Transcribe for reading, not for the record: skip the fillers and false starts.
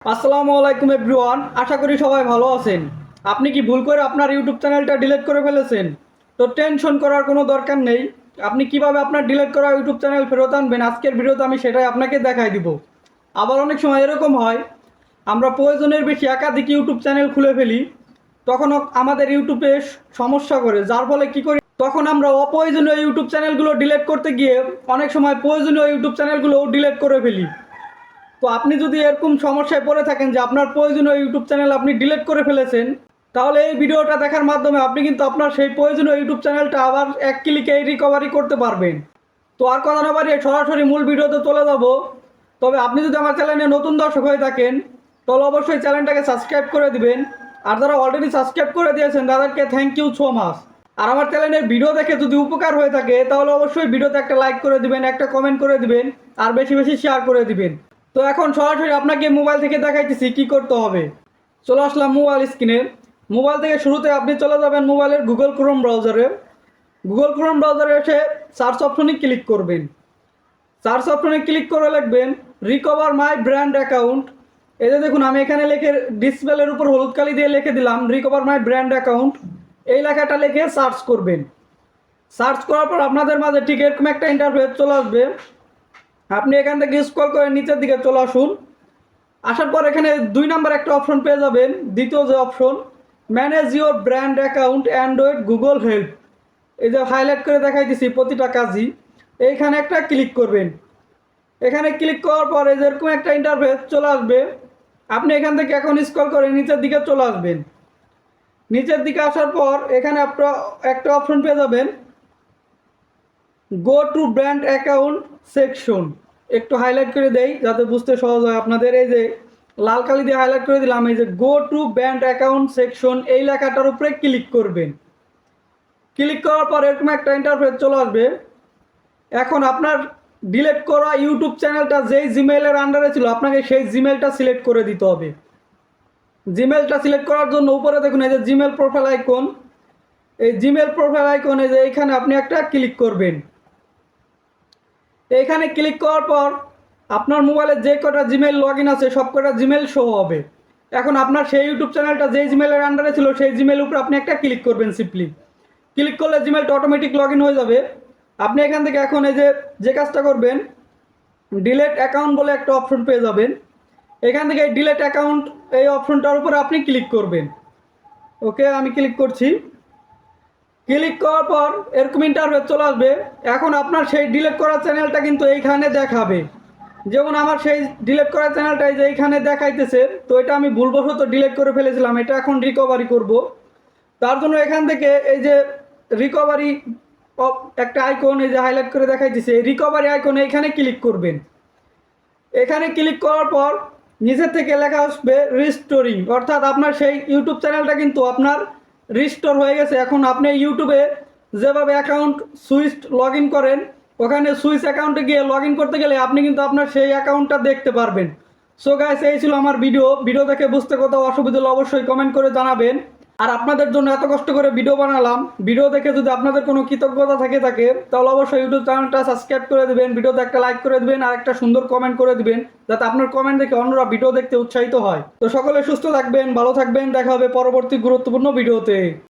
আসসালামু আলাইকুম এভরিওয়ান, আশা করি সবাই ভালো আছেন। আপনি কি ভুল করে আপনার ইউটিউব চ্যানেলটা ডিলিট করে ফেলেছেন? তো টেনশন করার কোনো দরকার নেই। আপনি কিভাবে আপনার ডিলিট করা ইউটিউব চ্যানেল ফেরত আনবেন, আজকের ভিডিওতে আমি সেটাই আপনাকে দেখাই দিব। আবার অনেক সময় এরকম হয়, আমরা প্রয়োজনের বেশি একাধিক ইউটিউব চ্যানেল খুলে ফেলি, তখন আমাদের ইউটিউবে সমস্যা করে, যার ফলে কি করি, তখন আমরা অপ্রয়োজনীয় ইউটিউব চ্যানেলগুলো ডিলিট করতে গিয়ে অনেক সময় প্রয়োজনীয় ইউটিউব চ্যানেলগুলোও ডিলিট করে ফেলি। তো আপনি যদি এরকম সমস্যায় পড়ে থাকেন যে আপনার প্রয়োজনীয় ইউটিউব চ্যানেল আপনি ডিলিট করে ফেলেছেন, তাহলে এই ভিডিওটা দেখার মাধ্যমে আপনি কিন্তু আপনার সেই প্রয়োজনীয় ইউটিউব চ্যানেলটা আবার এক ক্লিকেই রিকভারি করতে পারবেন। তো আর কথা না বাড়িয়ে সরাসরি মূল ভিডিওতে চলে যাব। তবে আপনি যদি আমার চ্যানেলে নতুন দর্শক হয়ে থাকেন, তাহলে অবশ্যই চ্যানেলটাকে সাবস্ক্রাইব করে দিবেন। আর যারা অলরেডি সাবস্ক্রাইব করে দিয়েছেন তাদেরকে থ্যাংক ইউ সো মাচ। আর আমার চ্যানেলের ভিডিও দেখে যদি উপকার হয়ে থাকে তাহলে অবশ্যই ভিডিওতে একটা লাইক করে দিবেন, একটা কমেন্ট করে দিবেন, আর বেশি বেশি শেয়ার করে দিবেন। তো এখন সরাসরি আপনাকে মোবাইল থেকে দেখাইতেছি কি করতে হবে। চলে আসলাম মোবাইল স্ক্রিনে। মোবাইল থেকে শুরুতে আপনি চলে যাবেন মোবাইলের গুগল ক্রোম ব্রাউজারে। গুগল ক্রোম ব্রাউজারে এসে সার্চ অপশনে ক্লিক করবেন। সার্চ অপশনে ক্লিক করে লিখবেন রিকভার মাই ব্র্যান্ড অ্যাকাউন্ট। এই যে দেখুন, আমি এখানে লিখে ডিসপ্লের উপর হলুদ কালি দিয়ে লিখে দিলাম রিকভার মাই ব্র্যান্ড অ্যাকাউন্ট। এই লেখাটা লিখে সার্চ করবেন। সার্চ করার পর আপনাদের মাঝে ঠিক এরকম একটা ইন্টারফেস চলে আসবে। আপনি এখান থেকে স্ক্রল করে নিচের দিকে চলে আসুন। আসার পর এখানে 2 নাম্বার একটা অপশন পেয়ে যাবেন, দ্বিতীয় যে option, manage your brand account Android Google help. এই যে হাইলাইট করে দেখাই দিছি প্রতিটা কাজই, এইখানে একটা ক্লিক করবেন। এখানে ক্লিক করার পর এই যে এরকম একটা ইন্টারফেস চলে আসবে। আপনি এখান থেকে এখন স্ক্রল করে নিচের দিকে চলে আসবেন। নিচের দিকে আসার পর এখানে আপনার একটা অপশন পেয়ে যাবেন, go to brand account section. একটু হাইলাইট করে দেই যাতে বুঝতে সহজ হয় আপনাদের। এই যে লাল কালি দিয়ে হাইলাইট করে দিলাম, এই যে go to brand account section, এই লেখাটার উপরে ক্লিক করবেন। ক্লিক করার পর এরকম একটা ইন্টারফেস চলে আসবে। এখন আপনার ডিলিট করা ইউটিউব চ্যানেলটা যেই জিমেইলের আন্ডারে ছিল, আপনাকে সেই জিমেইলটা সিলেক্ট করে দিতে হবে। জিমেইলটা সিলেক্ট করার জন্য উপরে দেখুন এই যে জিমেইল প্রোফাইল আইকন, এই জিমেইল প্রোফাইল আইকনে যে এইখানে আপনি একটা ক্লিক করবেন। এইখানে ক্লিক করার পর আপনার মোবাইলে যে কটা জিমেইল লগ ইন আছে সব কটা জিমেইল শো হবে। এখন আপনার সেই ইউটিউব চ্যানেলটা যেই জিমেইলের আন্ডারে ছিল সেই জিমেইল উপরে আপনি একটা ক্লিক করবেন। সিম্পলি ক্লিক করলে জিমেইলটা অটোমেটিক লগ ইন হয়ে যাবে। আপনি এখান থেকে এখন এই যে কাজটা করবেন, ডিলেট অ্যাকাউন্ট বলে একটা অপশন পেয়ে যাবেন। এখান থেকে ডিলেট অ্যাকাউন্ট এই অপশনটার উপরে আপনি ক্লিক করবেন। ওকে, আমি ক্লিক করছি। ক্লিক করার পর এরকম ইন্টারফেস চলে আসবে। এখন আপনার সেই ডিলিট করা চ্যানেলটা কিন্তু এইখানে দেখাবে। যেমন আমার সেই ডিলিট করা চ্যানেলটাই যে এইখানে দেখাইতেছে, তো এটা আমি ভুলবশত ডিলিট করে ফেলেছিলাম, এটা এখন রিকভারি করব। তার জন্য এখান থেকে এই যে রিকভারি একটা আইকন এই যে হাইলাইট করে দেখাইতেছে, এই রিকভারি আইকনে এখানে ক্লিক করবেন। এখানে ক্লিক করার পর নিচের থেকে লেখা আসবে রিস্টোরিং, অর্থাৎ আপনার সেই ইউটিউব চ্যানেলটা কিন্তু আপনার রিস্টোর হয়ে গেছে। এখন আপনি ইউটিউবে যেভাবে অ্যাকাউন্ট সুইচ লগ ইন করেন, ওখানে সুইচ অ্যাকাউন্টে গিয়ে লগ ইন করতে গেলে আপনি কিন্তু আপনার সেই অ্যাকাউন্টটা দেখতে পারবেন। সো গাইস, এই ছিল আমার ভিডিও দেখে বুঝতে কোথাও অসুবিধা হলে অবশ্যই কমেন্ট করে জানাবেন। আর আপনাদের জন্য এত কষ্ট করে ভিডিও বানালাম, ভিডিও দেখে যদি আপনাদের কোনো কৃতজ্ঞতা থাকে তাহলে অবশ্যই ইউটিউব চ্যানেলটা সাবস্ক্রাইব করে দেবেন, ভিডিওতে একটা লাইক করে দেবেন, আর একটা সুন্দর কমেন্ট করে দিবেন, যাতে আপনার কমেন্ট দেখে অন্যরা ভিডিও দেখতে উৎসাহিত হয়। তো সকলে সুস্থ থাকবেন, ভালো থাকবেন, দেখা হবে পরবর্তী গুরুত্বপূর্ণ ভিডিওতে।